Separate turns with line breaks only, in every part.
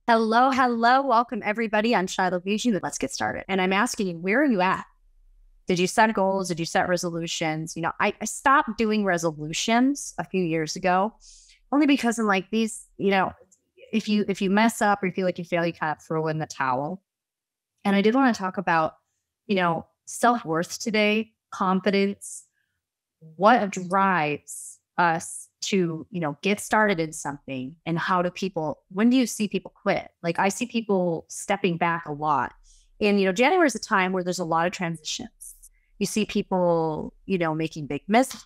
Hello, hello. Welcome everybody on Shylo Vision. Let's get started. And I'm asking you, where are you at? Did you set goals? Did you set resolutions? I stopped doing resolutions a few years ago, only because I'm like these, if you mess up or you feel like you fail, you kind of throw in the towel. And I did want to talk about, self-worth today, confidence, what drives us to get started in something, and how do people, when do you see people quit? Like, I see people stepping back a lot. And January is a time where there's a lot of transitions. You see people making big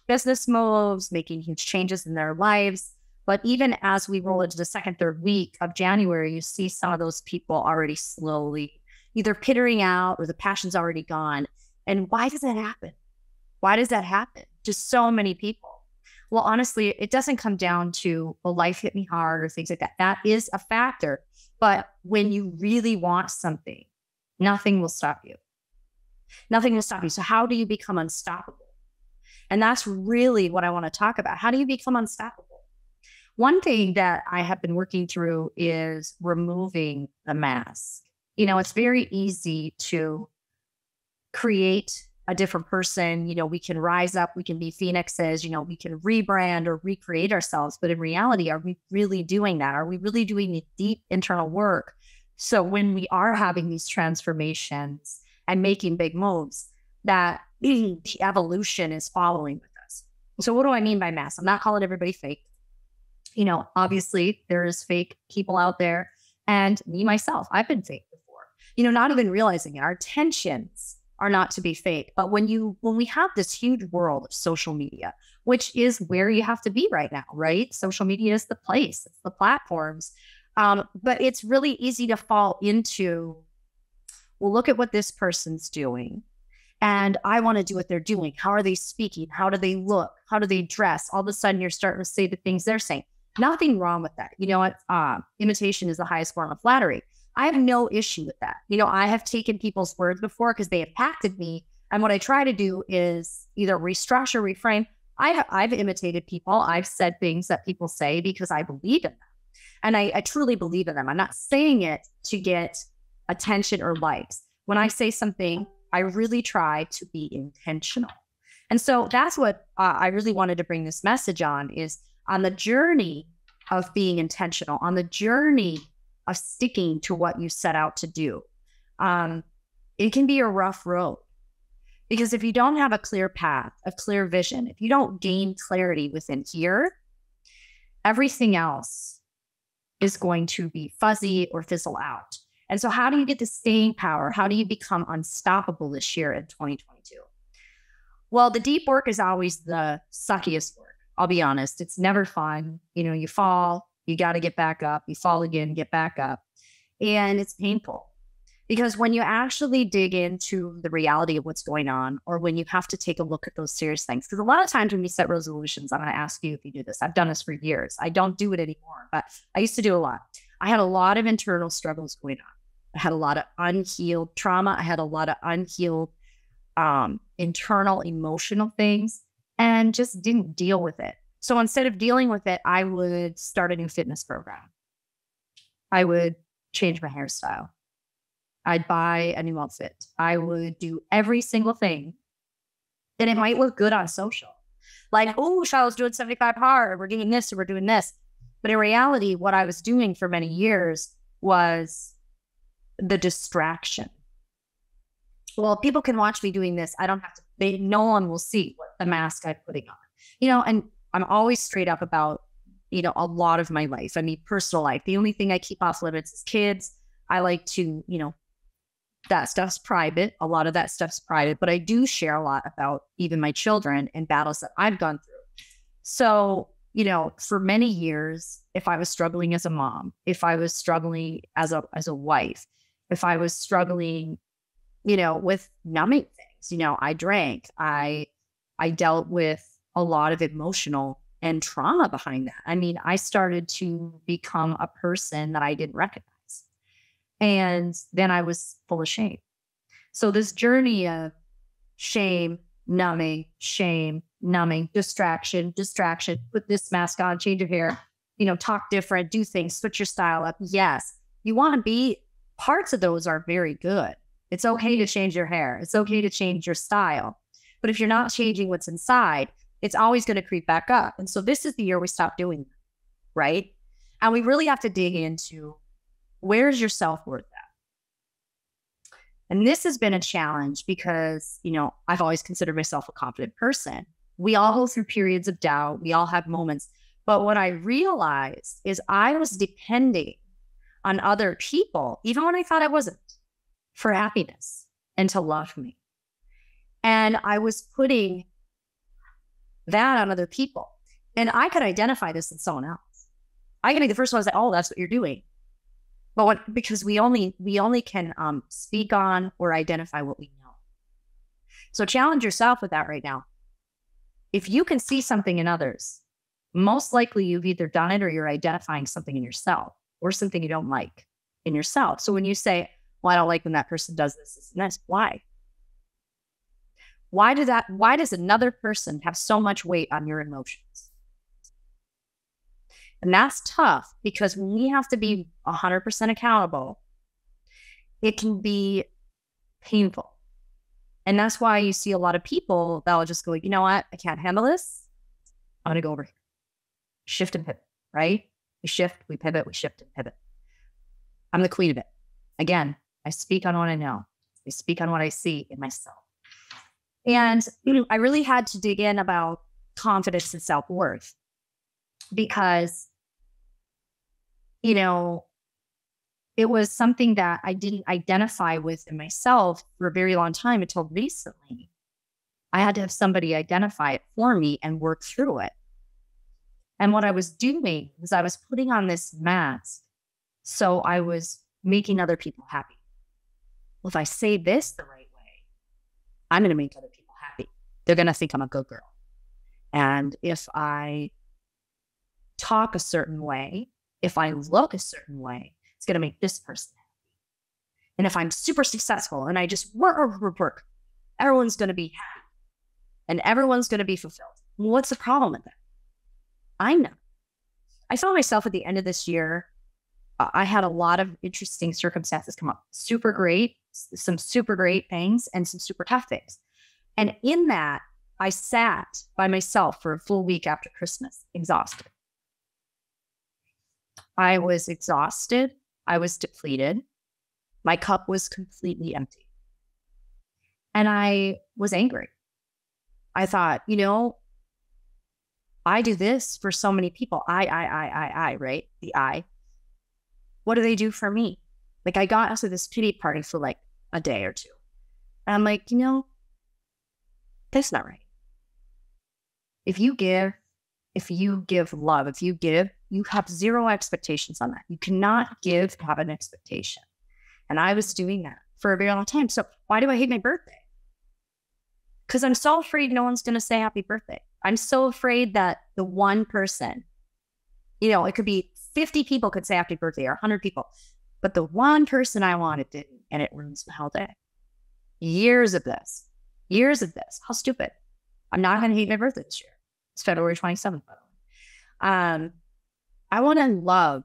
business moves, making huge changes in their lives. But even as we roll into the second, third week of January, you see some of those people already slowly either pittering out or the passion's already gone. And why does that happen? Why does that happen? Just so many people. Well, honestly, it doesn't come down to, well, life hit me hard or things like that. That is a factor. But when you really want something, nothing will stop you. Nothing will stop you. So how do you become unstoppable? And that's really what I want to talk about. How do you become unstoppable? One thing that I have been working through is removing the mask. It's very easy to create a different person. We can rise up, we can be phoenixes, we can rebrand or recreate ourselves. But in reality, are we really doing that? Are we really doing the deep internal work? So when we are having these transformations and making big moves, that the evolution is following with us. So what do I mean by mass? I'm not calling everybody fake. Obviously there is fake people out there, and me, myself, I've been fake before, not even realizing it. Our intentions are not to be fake. But when we have this huge world of social media, which is where you have to be right now, right? Social media is the place, it's the platforms. But it's really easy to fall into, well, look at what this person's doing, and I want to do what they're doing. How are they speaking? How do they look? How do they dress? All of a sudden, you're starting to say the things they're saying. Nothing wrong with that. You know what? Imitation is the highest form of flattery. I have no issue with that. I have taken people's words before because they impacted me. And what I try to do is either restructure, reframe. I've imitated people. I've said things that people say because I believe in them. And I truly believe in them. I'm not saying it to get attention or likes. When I say something, I really try to be intentional. And so that's what I really wanted to bring this message on, is on the journey of being intentional, on the journey of sticking to what you set out to do. It can be a rough road, because if you don't have a clear path, a clear vision, if you don't gain clarity within here, everything else is going to be fuzzy or fizzle out. And so how do you get the staying power? How do you become unstoppable this year in 2022? Well, the deep work is always the suckiest work. I'll be honest. It's never fun. You fall, you got to get back up. You fall again, get back up. And it's painful, because when you actually dig into the reality of what's going on, or when you have to take a look at those serious things, because a lot of times when we set resolutions, I'm going to ask you if you do this. I've done this for years. I don't do it anymore, but I used to do a lot. I had a lot of internal struggles going on. I had a lot of unhealed trauma. I had a lot of unhealed internal emotional things, and just didn't deal with it. So instead of dealing with it, I would start a new fitness program. I would change my hairstyle. I'd buy a new outfit. I would do every single thing. And it might look good on social. Like, oh, Shylo's doing 75 hard. We're doing this, or we're doing this. But in reality, what I was doing for many years was the distraction. Well, people can watch me doing this. I don't have to, no one will see what the mask I'm putting on, and I'm always straight up about, a lot of my life. I mean, personal life. The only thing I keep off limits is kids. I like to, that stuff's private. A lot of that stuff's private, but I do share a lot about even my children and battles that I've gone through. So, for many years, if I was struggling as a mom, if I was struggling as a wife, if I was struggling, with numbing things, I drank, I dealt with a lot of emotional and trauma behind that. I mean, I started to become a person that I didn't recognize. And then I was full of shame. So this journey of shame, numbing, distraction, put this mask on, change your hair, talk different, do things, switch your style up. Yes. You want to be, parts of those are very good. It's okay to change your hair. It's okay to change your style. But if you're not changing what's inside, it's always going to creep back up. And so this is the year we stop doing that, right? And we really have to dig into, where's your self-worth at? And this has been a challenge because, I've always considered myself a confident person. We all go through periods of doubt. We all have moments. But what I realized is I was depending on other people, even when I thought I wasn't, for happiness and to love me. And I was putting that on other people. And I could identify this in someone else. I can be the first one to say, oh, that's what you're doing. But because we only can speak on or identify what we know. So challenge yourself with that right now. If you can see something in others, most likely you've either done it or you're identifying something in yourself or something you don't like in yourself. So when you say, well, I don't like when that person does this and this, why? Why does another person have so much weight on your emotions? And that's tough because when we have to be 100% accountable, it can be painful. And that's why you see a lot of people that will just go, you know what? I can't handle this. I'm going to go over here. Shift and pivot, right? We shift, we pivot, we shift and pivot. I'm the queen of it. Again, I speak on what I know. I speak on what I see in myself. And I really had to dig in about confidence and self-worth because, it was something that I didn't identify with in myself for a very long time until recently. I had to have somebody identify it for me and work through it. And what I was doing was I was putting on this mask. So I was making other people happy. Well, if I say this the right way, I'm going to make other people happy. They're going to think I'm a good girl. And if I talk a certain way, if I look a certain way, it's going to make this person happy. And if I'm super successful and I just work, everyone's going to be happy and everyone's going to be fulfilled. Well, what's the problem with that? I know. I saw myself at the end of this year. I had a lot of interesting circumstances come up. Super great, some super great things and some super tough things. And in that, I sat by myself for a full week after Christmas, exhausted. I was exhausted. I was depleted. My cup was completely empty. And I was angry. I thought, I do this for so many people. I, right? The I. What do they do for me? Like I got into this pity party for like a day or two. And I'm like, that's not right. If you give love, you have zero expectations on that. You cannot give to have an expectation. And I was doing that for a very long time. So why do I hate my birthday? Because I'm so afraid no one's going to say happy birthday. I'm so afraid that the one person, it could be 50 people could say happy birthday or 100 people, but the one person I wanted didn't, and it ruins my whole day. Years of this. How stupid. I'm not going to hate my birthday this year. It's February 27th, by the way. I want to love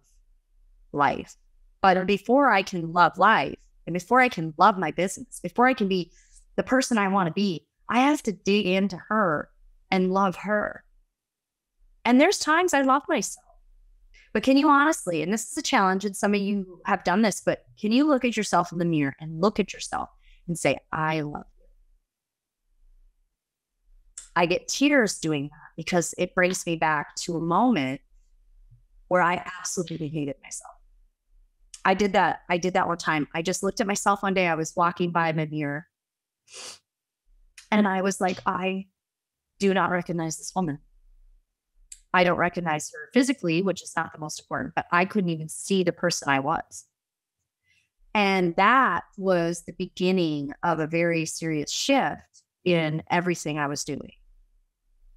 life, but before I can love life and before I can love my business, before I can be the person I want to be, I have to dig into her and love her. And there's times I love myself. But can you honestly, and this is a challenge, and some of you have done this, but can you look at yourself in the mirror and look at yourself and say, I love you? I get tears doing that because it brings me back to a moment where I absolutely hated myself. I did that one time. I just looked at myself one day. I was walking by my mirror and I was like, I do not recognize this woman. I don't recognize her physically, which is not the most important, but I couldn't even see the person I was. And that was the beginning of a very serious shift in everything I was doing.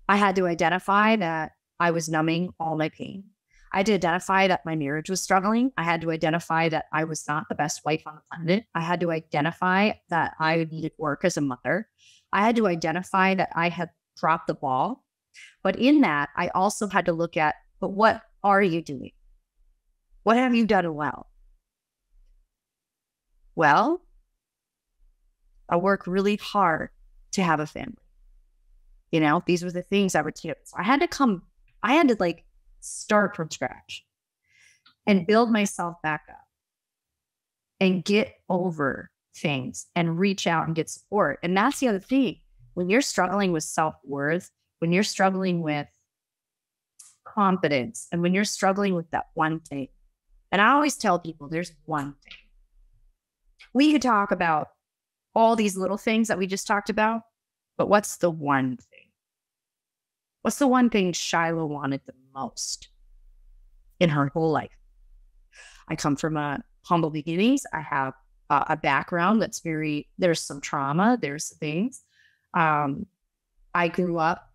I had to identify that I was numbing all my pain. I had to identify that my marriage was struggling. I had to identify that I was not the best wife on the planet. I had to identify that I needed work as a mother. I had to identify that I had dropped the ball. But in that, I also had to look at, but what are you doing? What have you done well? Well, I work really hard to have a family. You know, these were the things I would do. So I had to like start from scratch and build myself back up and get over things and reach out and get support. And that's the other thing. When you're struggling with self-worth, when you're struggling with confidence, and when you're struggling with that one thing, and I always tell people there's one thing. We could talk about all these little things that we just talked about, but what's the one thing? What's the one thing Shylo wanted the most in her whole life? I come from a humble beginnings. I have a background that's there's some trauma, there's things. I grew up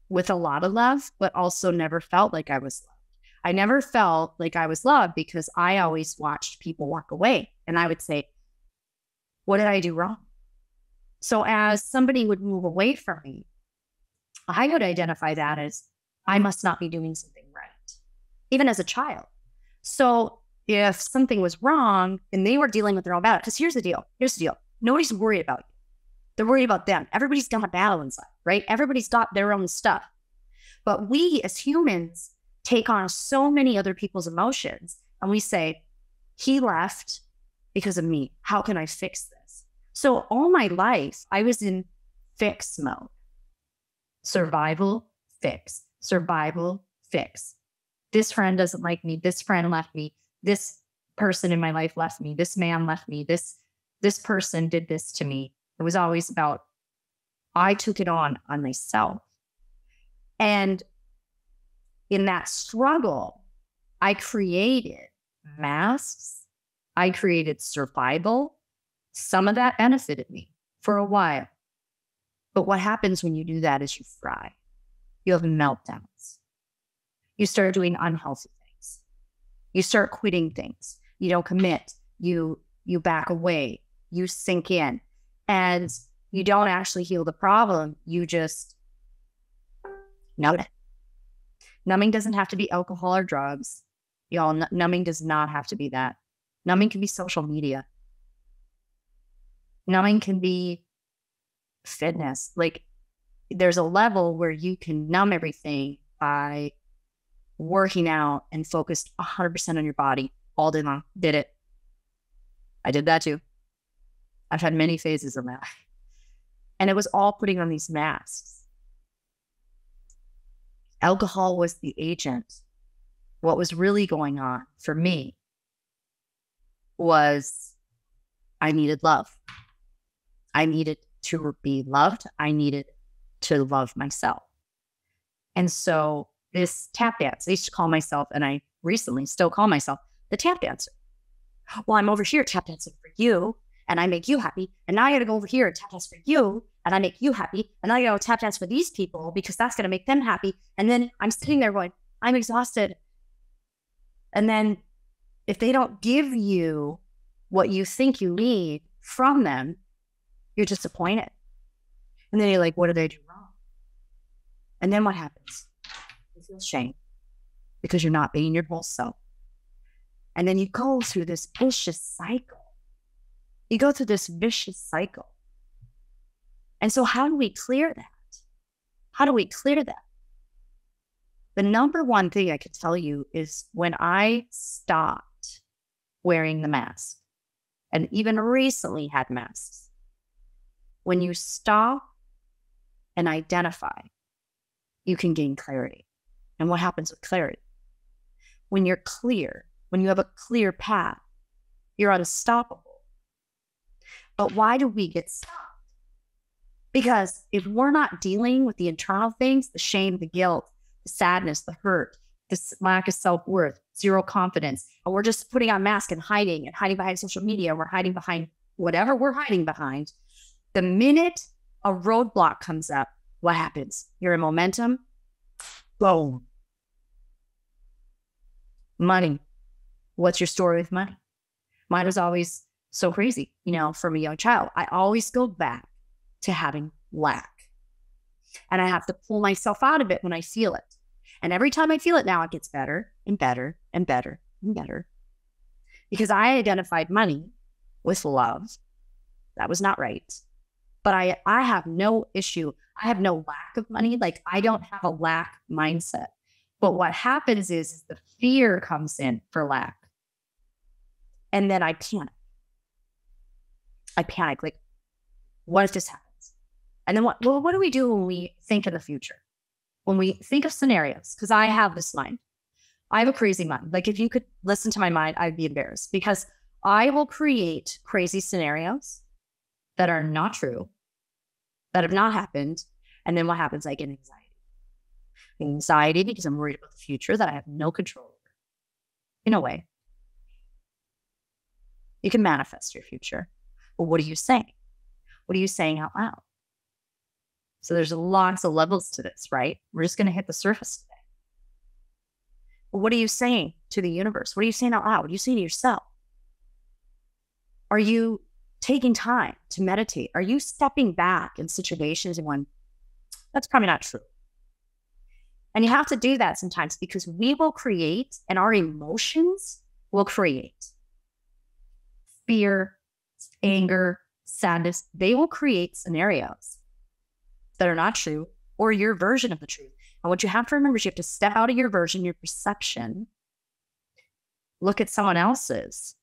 with a lot of love, but also never felt like I was loved. I never felt like I was loved because I always watched people walk away. And I would say, what did I do wrong? So as somebody would move away from me, I would identify that as I must not be doing something right, even as a child. So if something was wrong and they were dealing with their own battle, because here's the deal. Nobody's worried about you. They're worried about them. Everybody's got a battle inside, right? Everybody's got their own stuff. But we as humans take on so many other people's emotions and we say, he left because of me. How can I fix this? So all my life, I was in fix mode. Survival, fix. Survival, fix. This friend doesn't like me. This friend left me. This person in my life left me. This man left me. This person did this to me. It was always about, I took it on myself. And in that struggle, I created masks. I created survival. Some of that benefited me for a while. But what happens when you do that is you fry. You have meltdowns. You start doing unhealthy things. You start quitting things. You don't commit. You back away. You sink in. And you don't actually heal the problem. You just numb it. Numbing doesn't have to be alcohol or drugs. Y'all, numbing does not have to be that. Numbing can be social media. Numbing can be fitness. Like, there's a level where you can numb everything by working out and focused 100% on your body all day long. Did it. I did that too. I've had many phases of that. And it was all putting on these masks. Alcohol was the agent. What was really going on for me was I needed love. I needed to be loved. I needed to love myself. And so this tap dance, I used to call myself, and I recently still call myself, the tap dancer. Well, I'm over here tap dancing for you, and I make you happy. And now I got to go over here and tap dance for you, and I make you happy. And now I got to tap dance for these people because that's going to make them happy. And then I'm sitting there going, I'm exhausted. And then if they don't give you what you think you need from them, you're disappointed. And then you're like, what did I do wrong? And then what happens? You feel shame because you're not being your whole self. And then you go through this vicious cycle. You go through this vicious cycle. And so how do we clear that? How do we clear that? The number one thing I could tell you is when I stopped wearing the mask, and even recently had masks, when you stop and identify, you can gain clarity. And what happens with clarity? When you're clear, when you have a clear path, you're unstoppable. But why do we get stopped? Because if we're not dealing with the internal things, the shame, the guilt, the sadness, the hurt, this lack of self-worth, zero confidence, and we're just putting on masks and hiding behind social media, we're hiding behind whatever we're hiding behind, the minute a roadblock comes up, what happens? You're in momentum. Boom. Money. What's your story with money? Mine was always so crazy, from a young child. I always go back to having lack. And I have to pull myself out of it when I feel it. And every time I feel it now, it gets better and better and better and better. Because I identified money with love. That was not right. But I have no issue. I have no lack of money. Like, I don't have a lack mindset. But what happens is the fear comes in for lack. And then I panic. Like, what if this happens? And then what do we do when we think of the future? When we think of scenarios, because I have this mind. I have a crazy mind. Like, if you could listen to my mind, I'd be embarrassed, because I will create crazy scenarios that are not true, that have not happened. And then what happens? I get anxiety because I'm worried about the future that I have no control over. In a way, you can manifest your future. But what are you saying? What are you saying out loud? So there's lots of levels to this, right? We're just going to hit the surface today. But what are you saying to the universe? What are you saying out loud? What are you saying to yourself? Are you taking time to meditate? Are you stepping back in situations and going, that's probably not true? And you have to do that sometimes, because we will create, and our emotions will create fear, anger, sadness. They will create scenarios that are not true, or your version of the truth. And what you have to remember is you have to step out of your version, your perception, look at someone else's,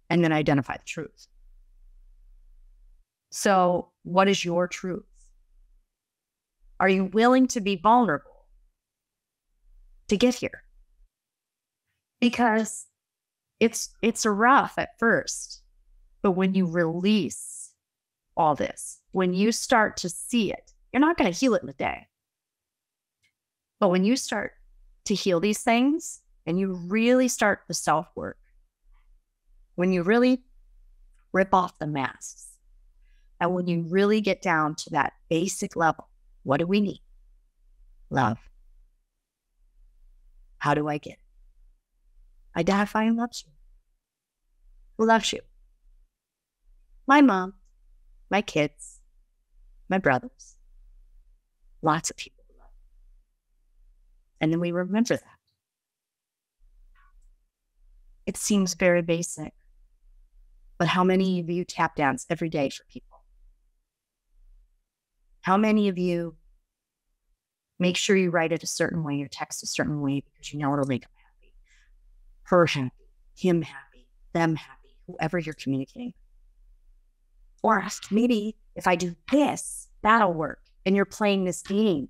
and then identify the truth. So what is your truth? Are you willing to be vulnerable to get here? Because it's rough at first, but when you release all this, when you start to see it, you're not going to heal it in a day. But when you start to heal these things and you really start the self-work, when you really rip off the masks, and when you really get down to that basic level, what do we need? Love. How do I get it? Identify who loves you. Who loves you? My mom, my kids, my brothers, lots of people who love you. And then we remember that. It seems very basic, but how many of you tap dance every day for people? How many of you make sure you write it a certain way or text a certain way because you know it'll make them happy? Her happy, him happy, them happy, whoever you're communicating. Or maybe if I do this, that'll work. And you're playing this game.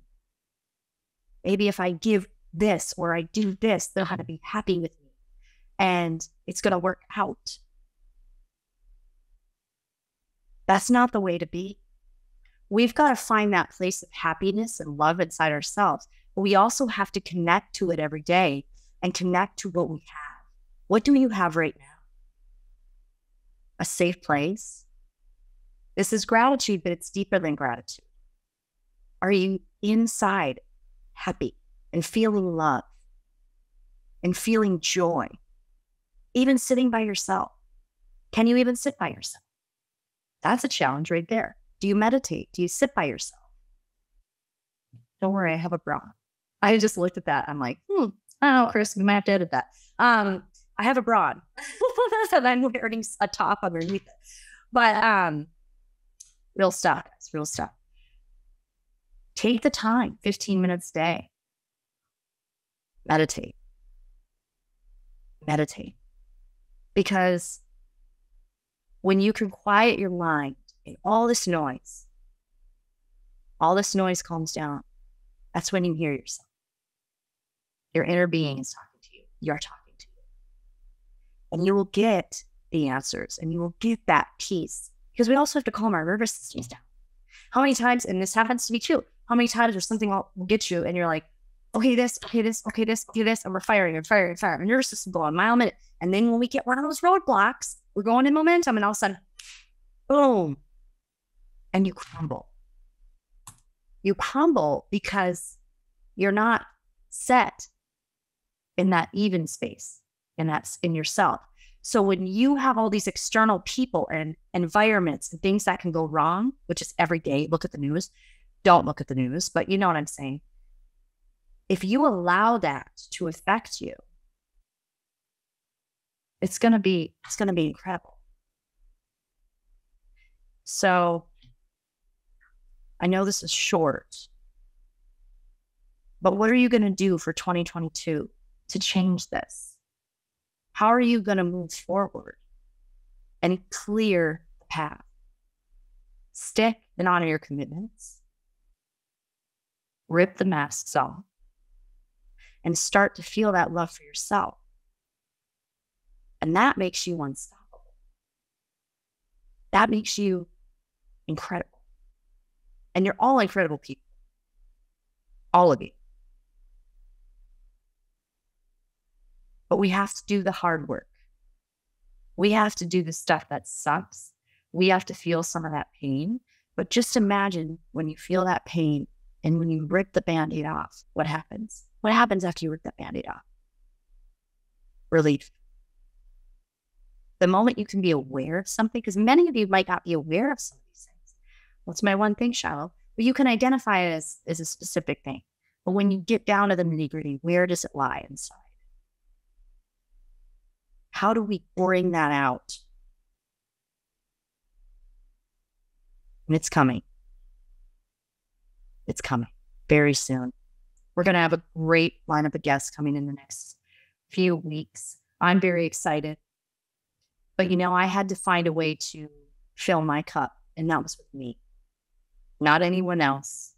Maybe if I give this or I do this, they're going to be happy with me. And it's going to work out. That's not the way to be. We've got to find that place of happiness and love inside ourselves. But we also have to connect to it every day and connect to what we have. What do you have right now? A safe place? This is gratitude, but it's deeper than gratitude. Are you inside happy and feeling love and feeling joy? Even sitting by yourself. Can you even sit by yourself? That's a challenge right there. Do you meditate? Do you sit by yourself? Don't worry, I have a bra. I just looked at that. I'm like, I don't know, Chris, we might have to edit that. I have a bra. And I'm wearing a top underneath it. But real stuff, guys, real stuff. Take the time, 15 minutes a day. Meditate. Meditate. Because when you can quiet your mind and all this noise calms down, that's when you hear yourself. Your inner being is talking to you. You're talking to you. And you will get the answers and you will get that peace. Because we also have to calm our nervous systems down. How many times, and this happens to me too, how many times there's something will get you and you're like, okay, this, and we're firing. Our nervous system going a mile a minute. And then when we get one of those roadblocks, we're going in momentum and all of a sudden, boom, and you crumble. You crumble because you're not set in that even space, and that's in yourself. So when you have all these external people and environments and things that can go wrong, which is every day, look at the news, don't look at the news, but you know what I'm saying. If you allow that to affect you, It's going to be incredible. So I know this is short, but what are you going to do for 2022 to change this? How are you going to move forward and clear the path? Stick and honor your commitments. Rip the masks off and start to feel that love for yourself. And that makes you unstoppable. That makes you incredible. And you're all incredible people. All of you. But we have to do the hard work. We have to do the stuff that sucks. We have to feel some of that pain. But just imagine when you feel that pain and when you rip the Band-Aid off, what happens? What happens after you rip that Band-Aid off? Relief. The moment you can be aware of something, because many of you might not be aware of some of these things. What's my one thing, Shylo? But you can identify it as a specific thing. But when you get down to the nitty-gritty, where does it lie inside? How do we bring that out? And it's coming. It's coming very soon. We're going to have a great lineup of guests coming in the next few weeks. I'm very excited. But, I had to find a way to fill my cup, and that was with me. Not anyone else.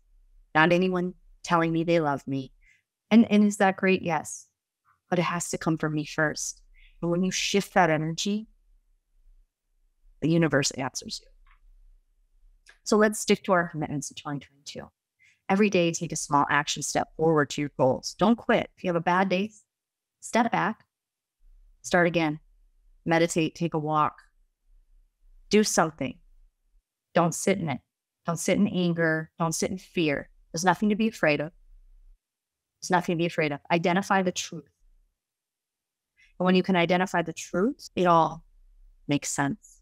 Not anyone telling me they love me. And is that great? Yes. But it has to come from me first. And when you shift that energy, the universe answers you. So let's stick to our commitments in 2022. Every day, take a small action step forward to your goals. Don't quit. If you have a bad day, step back. Start again. Meditate, take a walk. Do something. Don't sit in it. Don't sit in anger. Don't sit in fear. There's nothing to be afraid of. There's nothing to be afraid of. Identify the truth. And when you can identify the truth, it all makes sense.